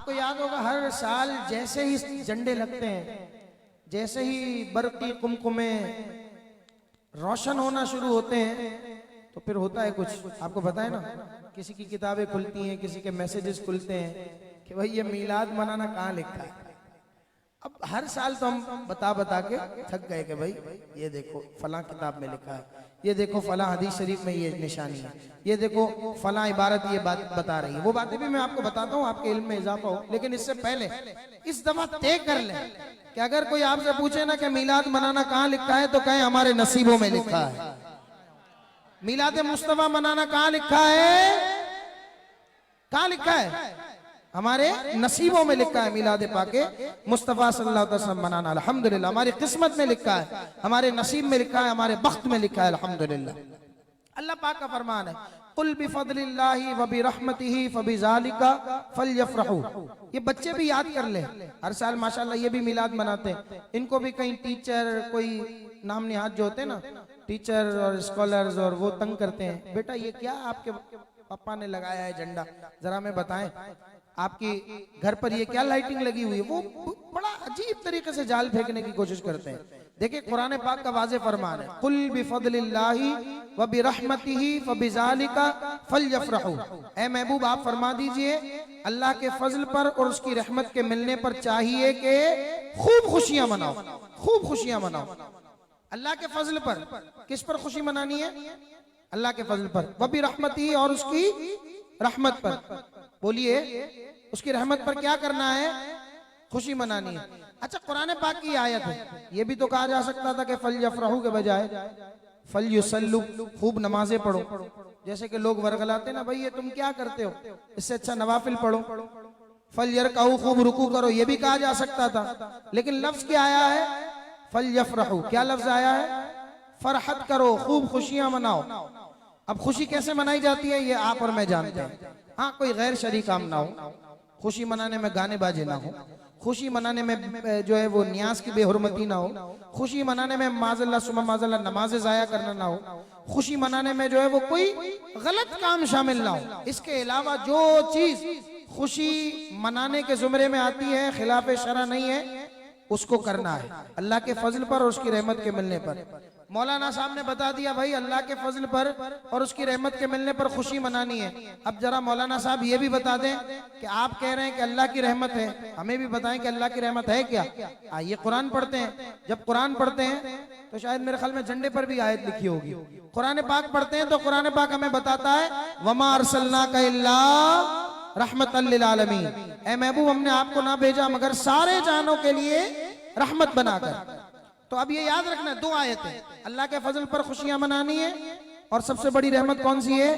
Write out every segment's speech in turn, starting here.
आपको याद होगा हर साल जैसे ही झंडे लगते हैं, जैसे ही बरकी कुमकुमे रोशन होना शुरू होते हैं तो फिर होता है कुछ, आपको पता है ना, किसी की किताबें खुलती हैं, किसी के मैसेजेस खुलते हैं कि भाई ये मीलाद मनाना कहाँ लिखा है। अब हर साल तो हम बता बता के थक गए कि भाई ये देखो फलां किताब में लिखा है, ये देखो फलां हदीस शरीफ में ये निशानी है, ये देखो फलां इबारत ये बात बता रही है। वो बातें भी मैं आपको बताता हूँ, आपके इल्म में इजाफा हो। लेकिन इससे पहले इस दफा तय कर लें कि अगर कोई आपसे पूछे ना कि मीलाद मनाना कहाँ लिखा है तो कहें हमारे नसीबों में लिखा है। मीलाद मुस्तफा मनाना कहाँ लिखा है? कहाँ लिखा है? हमारे नसीबों में लिखा है। मिलाद पाके मुस्तफा सल्लल्लाहु अलैहि वसल्लम मनाना अल्हम्दुलिल्लाह हमारी किस्मत में लिखा है, हमारे नसीब में लिखा है, हमारे बख्त में लिखा है अल्हम्दुलिल्लाह। अल्लाह पाक का फरमान है कुल बिफदलिल्लाहि व बिरहमतिही फबिज़ालिका फलयफरहू। ये बच्चे भी याद कर ले, हर साल माशाल्लाह ये भी मिलाद मनाते हैं। इनको भी कहीं टीचर कोई नाम निहाद जो होते हैं ना, टीचर और स्कॉलर्स, और वो तंग करते हैं, बेटा ये क्या आपके पापा ने लगाया है झंडा, जरा हमें बताएं, आपकी घर पर ये क्या लाइटिंग लगी हुई है। वो बड़ा अजीब तरीके से जाल फेंकने की कोशिश करते हैं। देखिए कुरान पाक का वाज़े फरमान है कुल बिफदलिल्लाहि व बिरहमतिही फबिज़ालिका फलयफरहू। ऐ महबूब आप फरमा दीजिए अल्लाह के फजल पर और उसकी रहमत के मिलने पर चाहिए कि खूब खुशियां मनाओ, खूब खुशियां मनाओ। अल्लाह के फजल पर, किस पर खुशी मनानी है? अल्लाह के फजल पर, व बिरहमतिही और उसकी रहमत पर। बोलिए उसकी रहमत पर क्या करना है? खुशी मनानी है। अच्छा कुरान पाक की आयत है, ये भी तो कहा जा सकता था कि फल यफरहू के बजाय फल युसल्लू, खूब नमाजें पढ़ो। जैसे कि लोग वर्गलाते ना, भाई ये तुम क्या करते हो, इससे अच्छा नवाफिल पढ़ो। फल यरकाऊ, खूब रुकू करो, ये भी कहा जा सकता था। लेकिन लफ्ज क्या आया है? फल यफरहू। क्या लफ्ज आया है? फरहत करो, खूब खुशियां मनाओ। अब खुशी कैसे मनाई जाती है ये आप और मैं जानते हैं। हाँ कोई गैर शरीक काम ना हो, खुशी मनाने में गाने बाजे ना हो, खुशी मनाने में जो है वो नियाज की बेहुरमती ना हो, खुशी मनाने में माज़ल्लाह सुमा माज़ल्लाह नमाज़ें ज़ाया करना ना हो, खुशी मनाने में जो है वो कोई गलत काम शामिल ना हो। इसके अलावा जो चीज खुशी मनाने के जुमरे में आती है, खिलाफ शरा नहीं है, उसको करना है अल्लाह के फजल पर और उसकी रहमत के मिलने पर। मौलाना साहब ने बता दिया भाई अल्लाह के फजल पर और उसकी रहमत के मिलने पर खुशी मनानी है। अब जरा मौलाना साहब ये भी बता दें कि आप कह रहे हैं कि अल्लाह की रहमत है, हमें भी बताएं कि अल्लाह की रहमत है क्या। आइए कुरान पढ़ते हैं, जब कुरान पढ़ते हैं तो शायद मेरे ख्याल में झंडे पर भी आयत लिखी होगी। कुरान पाक पढ़ते हैं तो कुरान पाक हमें बताता है वमा अरसलनाका इल्ला रहमतल लिल आलमीन। ऐ महबूब हमने आपको ना भेजा मगर सारे जानों के लिए रहमत बनाकर। तो अब ये याद रखना दो आयतें, अल्लाह के फजल पर खुशियां मनानी है और सबसे बड़ी रहमत कौन सी है?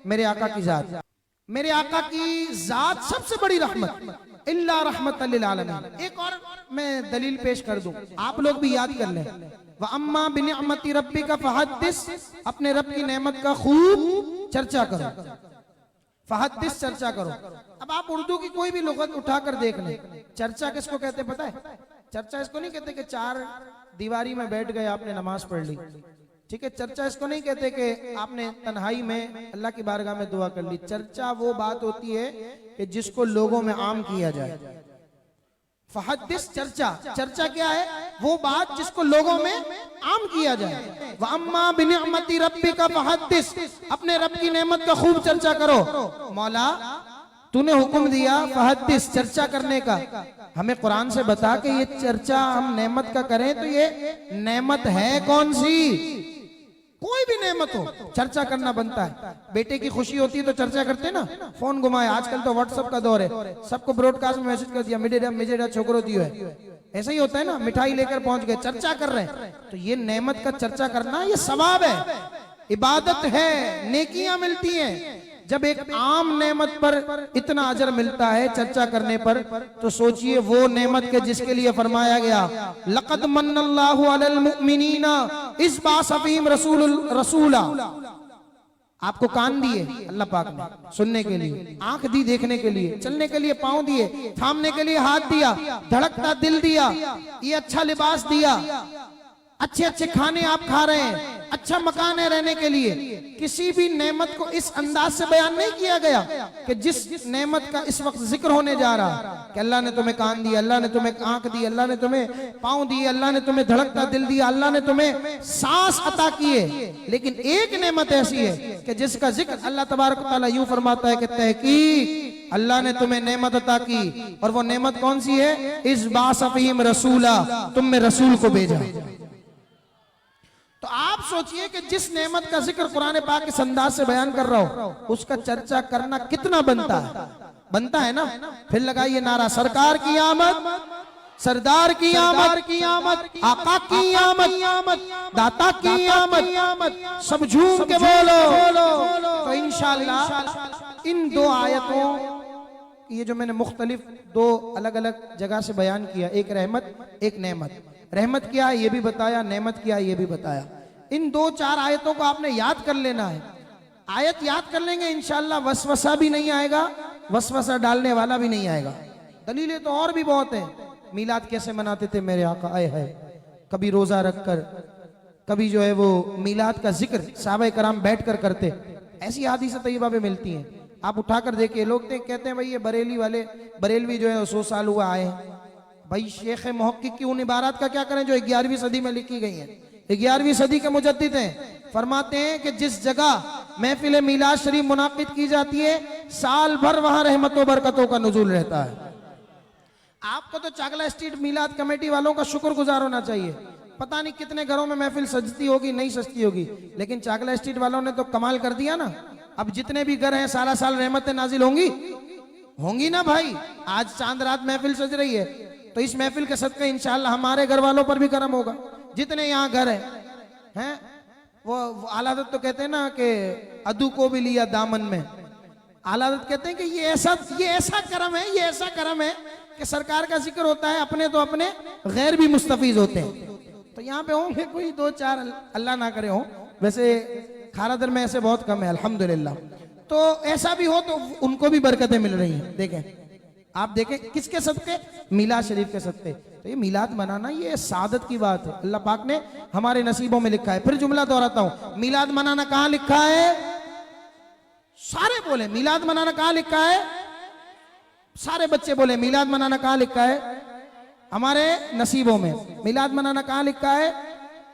मेरे आका की जात, मेरे आका की जात सबसे बड़ी रहमत। इल्ला रहमतल लिल आलमीन। एक और मैं दलील पेश कर दूं, आप लोग भी याद कर लें। व अम्मा बिनिअमति रब्बिका फहद्दिस, अपने रब की नेमत का खूब चर्चा करो। फहद्दिस, चर्चा करो। अब आप उर्दू की कोई भी लुगत उठाकर देख लें, चर्चा किसको कहते हैं पता है? चर्चा इसको नहीं कहते कि चार दीवारी में बैठ गए आपने नमाज पढ़ ली, ठीक है। चर्चा इसको नहीं कहते कि आपने तन्हाई में अल्लाह की बारगाह में दुआ कर ली। चर्चा वो बात होती है कि जिसको लोगों में आम किया जाए। फहद्दिस, चर्चा, चर्चा क्या है? वो बात जिसको लोगों में आम किया जाए। व अम्मा बिनिअमति रब्बिका फहद्दिस, अपने रब की नेमत का खूब चर्चा करो। मौला तूने हुक्म दिया फहद्दिस, चर्चा करने का, हमें कुरान से बता के ये चर्चा हम नेमत का करें तो ये नेमत है कौन सी? कोई भी नेमत हो चर्चा करना बनता है। बेटे की खुशी होती है तो चर्चा करते ना, फोन घुमाए, आजकल तो व्हाट्सएप का दौर है, सबको ब्रॉडकास्ट में मैसेज कर दिया मिजेरा छोकरो दियो है, ऐसा ही होता है ना, मिठाई लेकर पहुंच गए, चर्चा कर रहे हैं। तो ये नेमत का चर्चा करना ये सवाब है, इबादत है, नेकियां मिलती हैं। जब एक आम नेमत पर इतना अजर मिलता है चर्चा करने पर, तो सोचिए वो नेमत के जिसके लिए फरमाया गया लक़द मन्नल्लाहु अलल मुमिनीना इज़ बअसा फ़ीहिम रसूला। आपको कान दिए अल्लाह पाक ने सुनने के लिए, आंख दी देखने के लिए, चलने के लिए पांव दिए, थामने के लिए हाथ दिया, धड़कता दिल दिया, ये अच्छा लिबास दिया, अच्छे अच्छे खाने आप खा रहे हैं, अच्छा मकान है रहने के लिए। किसी भी नेमत को इस अंदाज से बयान नहीं किया गया कि जिस नेमत का इस वक्त जिक्र होने जा रहा कि अल्लाह ने तुम्हें कान दिया, अल्लाह ने तुम्हें आंख दी, अल्लाह ने तुम्हें पांव दिए, अल्लाह ने तुम्हें धड़कता दिल दिया, अल्लाह ने तुम्हें सांस अता किए। लेकिन एक नेमत ऐसी है कि जिसका जिक्र अल्लाह तबारक व तआला यूं फरमाता है कि तहकीक अल्लाह ने तुम्हें नेमत अता की, और वो नेमत कौन सी है? इस बासफीम रसूला, तुम में रसूल को भेजा। तो आप सोचिए कि जिस नेमत का जिक्र कुरान पाक इस अंदाज से बयान कर रहा हो, उसका चर्चा करना कितना बनता है? बनता है ना? फिर लगाइए नारा, सरकार की आमद, सरदार की आमद, आका की आमद, दाता की आमद, सब झूम के बोलो। तो इंशाअल्लाह इन दो आयतों, ये जो मैंने मुख्तलिफ दो अलग अलग जगह से बयान किया, एक रहमत एक नेमत, रहमत क्या है ये भी बताया, नेमत क्या है ये भी बताया। इन दो चार आयतों को आपने याद कर लेना है। आयत याद कर लेंगे इंशाअल्लाह वसवसा भी नहीं आएगा, वसवसा डालने वाला भी नहीं आएगा। दलीलें तो और भी बहुत है। मीलाद कैसे मनाते थे मेरे आका, आए है, कभी रोजा रखकर, कभी जो है वो मीलाद का जिक्र सहाबा कराम बैठकर करते। ऐसी हदीसें तैयबा में मिलती हैं, आप उठाकर देखिए। लोग कहते हैं भाई ये बरेली वाले, बरेलवी जो है 100 साल हुआ आए हैं। भाई शेख मुहक्किक की उन इबारत का क्या करें जो 11वीं सदी में लिखी गई है। 11वीं सदी के मुजद्दिद हैं, फरमाते हैं कि जिस जगह महफिल मीलाद शरीफ मुनाकिद की जाती है, साल भर वहां रहमतों बरकतों का नुज़ूल रहता है। आपको तो चाकला स्ट्रीट मीलाद कमेटी वालों का शुक्रगुजार होना चाहिए। पता नहीं कितने घरों में महफिल सजती होगी, नहीं सजती होगी, लेकिन चाकला स्ट्रीट वालों ने तो कमाल कर दिया ना। अब जितने भी घर हैं सारा साल रहमतें नाजिल होंगी ना भाई। आज चांद रात महफिल सज रही है, तो इस महफिल के सदक़े इंशाअल्लाह हमारे घर वालों पर भी करम होगा। जितने यहाँ घर हैं वो आला हज़रत तो कहते हैं ना कि अदू को भी लिया दामन में। आला हज़रत कहते हैं कि ये ऐसा करम है, ये ऐसा करम है कि सरकार का जिक्र होता है, अपने तो अपने, गैर भी मुस्तफीज होते हैं। तो यहाँ पे होंगे कोई दो चार, अल्लाह ना करे हो, वैसे खारादर में ऐसे बहुत कम है अल्हम्दुलिल्लाह। तो ऐसा भी हो तो उनको भी बरकतें मिल रही हैं। देखें, आप देखें किसके सदक़े? मीलाद शरीफ के सदक़े। तो ये मीलाद मनाना ये सादत की बात है, अल्लाह पाक ने हमारे नसीबों में लिखा है। फिर जुमला दोहराता हूं, मीलाद मनाना कहां लिखा है? सारे बोले मीलाद मनाना कहां लिखा है? सारे बच्चे बोले मीलाद मनाना कहां लिखा है? हमारे नसीबों में। मीलाद मनाना कहां लिखा है?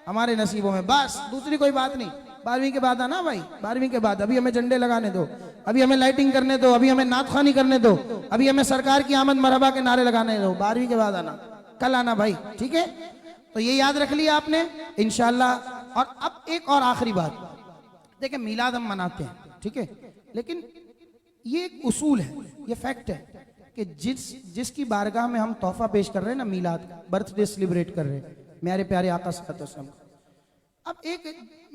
हमारे नसीबों में। बस, दूसरी कोई बात नहीं। 12वीं के बाद आना भाई, 12वीं के बाद। अभी हमें झंडे लगाने दो, अभी हमें लाइटिंग करने दो, अभी हमें नातखानी करने दो, अभी हमें सरकार की आमद मरहबा के नारे लगाने दो। 12वीं के बाद आना, कल आना भाई, ठीक है? तो ये याद रख लिया आपने इंशाअल्लाह। और अब एक और आखिरी बात, देखिए मीलाद हम मनाते हैं, ठीक है, लेकिन ये एक उसूल है, ये फैक्ट है कि जिसकी बारगाह में हम तोहफा पेश कर रहे हैं ना, मीलाद का बर्थडे सेलिब्रेट कर रहे हैं मेरे प्यारे आका सल्लल्लाहु अलैहि वसल्लम। अब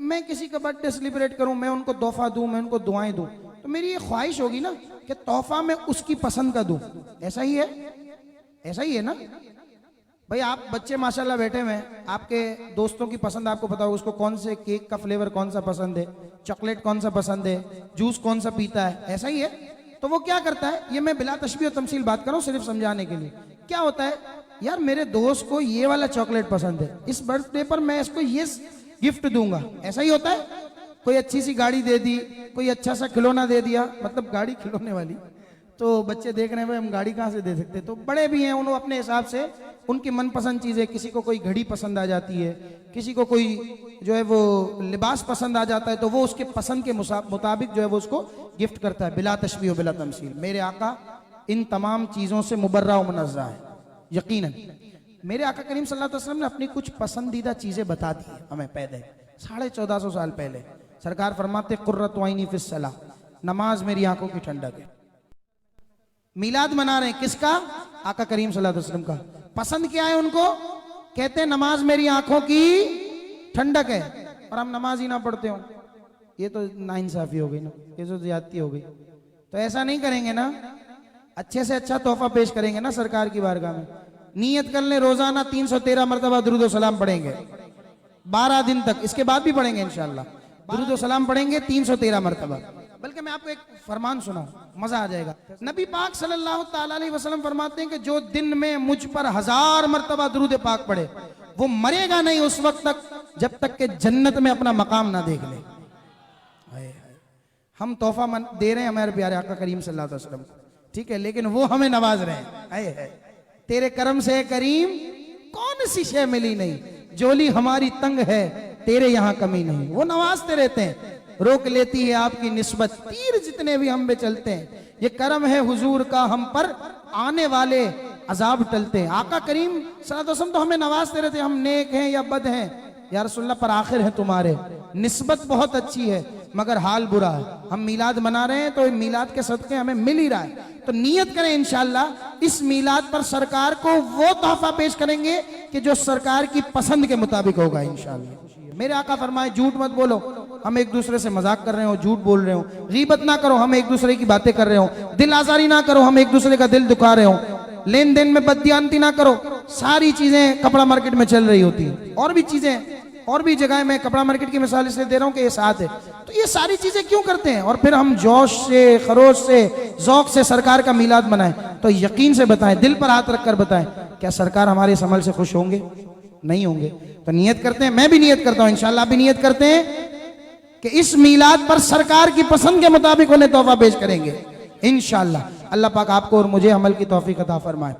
मैं किसी का बर्थडे सेलिब्रेट करूं, मैं उनको तोहफा दूं, मैं उनको दुआएं दूं, तो मेरी ये ख्वाहिश होगी ना कि तोहफा मैं उसकी पसंद का दूं। ऐसा ही है, ऐसा ही है ना भाई। आप बच्चे माशाल्लाह बैठे हुए हैं, आपके दोस्तों की पसंद आपको पता होगा, उसको कौन से केक का फ्लेवर कौन सा पसंद है, चॉकलेट कौन सा पसंद है, जूस कौन सा पीता है, ऐसा ही है। तो वो क्या करता है, ये मैं बिला तशबीह और तमसील बात कर रहा हूँ सिर्फ समझाने के लिए। क्या होता है यार, मेरे दोस्त को ये वाला चॉकलेट पसंद है, इस बर्थडे पर मैं इसको ये गिफ्ट दूंगा, ऐसा ही होता है। कोई अच्छी सी गाड़ी दे दी, कोई अच्छा सा खिलौना दे दिया, मतलब गाड़ी खिलौने वाली, तो बच्चे देख रहे हैं भाई हम गाड़ी कहाँ से दे सकते। तो बड़े भी हैं, उन्होंने अपने हिसाब से उनकी मनपसंद चीज़ें, किसी को कोई घड़ी पसंद आ जाती है, किसी को कोई जो है वो लिबास पसंद आ जाता है, तो वो उसके पसंद के मुताबिक जो है वो उसको गिफ्ट करता है, बिला तशबीह बिला तमसील। मेरे आका इन तमाम चीज़ों से मुबर्रा व मुनज़्ज़ह है। यकीनन मेरे आका करीम सल्लल्लाहु अलैहि वसल्लम ने अपनी कुछ पसंदीदा चीज़ें बता दी हमें पहले 1450 साल पहले। सरकार फरमाते कुर्रतु ऐनी फिस्सलाह, नमाज मेरी आंखों की ठंडक है। मीलाद मना रहे हैं किसका? आका करीम सल्लल्लाहु अलैहि वसल्लम का। पसंद क्या है उनको? कहते हैं नमाज मेरी आंखों की ठंडक है, और हम नमाज ही ना पढ़ते हो, ये तो नाइंसाफी हो गई ना, ये तो ज्यादती हो गई। तो ऐसा नहीं करेंगे ना, अच्छे से अच्छा तोहफा पेश करेंगे ना सरकार की बारगाह में। नियत कर ले रोजाना 313 मरतबा दुरूद व सलाम पढ़ेंगे 12 दिन तक, इसके बाद भी पढ़ेंगे इंशाअल्लाह। दुरूद व सलाम पढ़ेंगे 313 मरतबा। बल्कि मैं आपको एक फरमान सुनाऊं, मजा आ जाएगा। नबी पाक सल्लल्लाहु ताला अलैहि वसल्लम फरमाते हैं कि जो दिन में मुझ पर 1000 मरतबा दुरूद पाक पढ़े वो मरेगा नहीं उस वक्त तक जब तक के जन्नत में अपना मकाम ना देख ले। हम तोहफा दे रहे हैं हमारे प्यारे आका करीम सल्लल्लाहु अलैहि वसल्लम को, ठीक है, लेकिन वो हमें नवाज रहे हैं। है तेरे करम से करीम कौन सी शय मिली नहीं, जोली हमारी तंग है तेरे यहाँ कमी नहीं। वो नवाजते रहते हैं, रोक लेती है आपकी निस्बत तीर जितने भी हम पे चलते हैं। ये करम है हुजूर का हम पर, आने वाले अजाब टलते हैं। आका करीम सल्लल्लाहु अलैहि वसल्लम तो हमें नवाजते रहते हैं, हम नेक हैं या बद हैं या रसूलुल्लाह पर आखिर है तुम्हारे। निस्बत बहुत अच्छी है मगर हाल बुरा है। हम मीलाद मना रहे हैं तो मीलाद के सदके हमें मिल ही रहा है, तो नियत करें इंशाअल्लाह इस मीलाद पर सरकार को वो तोहफा पेश करेंगे कि जो सरकार की पसंद के मुताबिक होगा इंशाअल्लाह। मेरे आका फरमाए झूठ मत बोलो, हम एक दूसरे से मजाक कर रहे हो, झूठ बोल रहे हो, गीबत ना करो, हम एक दूसरे की बातें कर रहे हो, दिल आजारी ना करो, हम एक दूसरे का दिल दुखा रहे हो, लेन देन में बददियानती ना करो। सारी चीजें कपड़ा मार्केट में चल रही होती है, और भी चीजें और भी जगह में कपड़ा मार्केट की मिसाल इसलिए दे रहा हूं कि ये साथ है। तो ये सारी चीजें क्यों करते हैं और फिर हम जोश से, खरोश से, जौक से सरकार का मीलाद मनाएं? तो यकीन से बताएं, दिल पर हाथ रखकर बताएं, क्या सरकार हमारे इस अमल से खुश होंगे? नहीं होंगे। तो नियत करते हैं, मैं भी नियत करता हूं, इंशाल्लाह भी नियत करते हैं कि इस मीलाद पर सरकार की पसंद के मुताबिक उन्हें तोहफा पेश करेंगे इंशाल्लाह। अल्लाह पाक आपको और मुझे अमल की तौफीक अता फरमाए।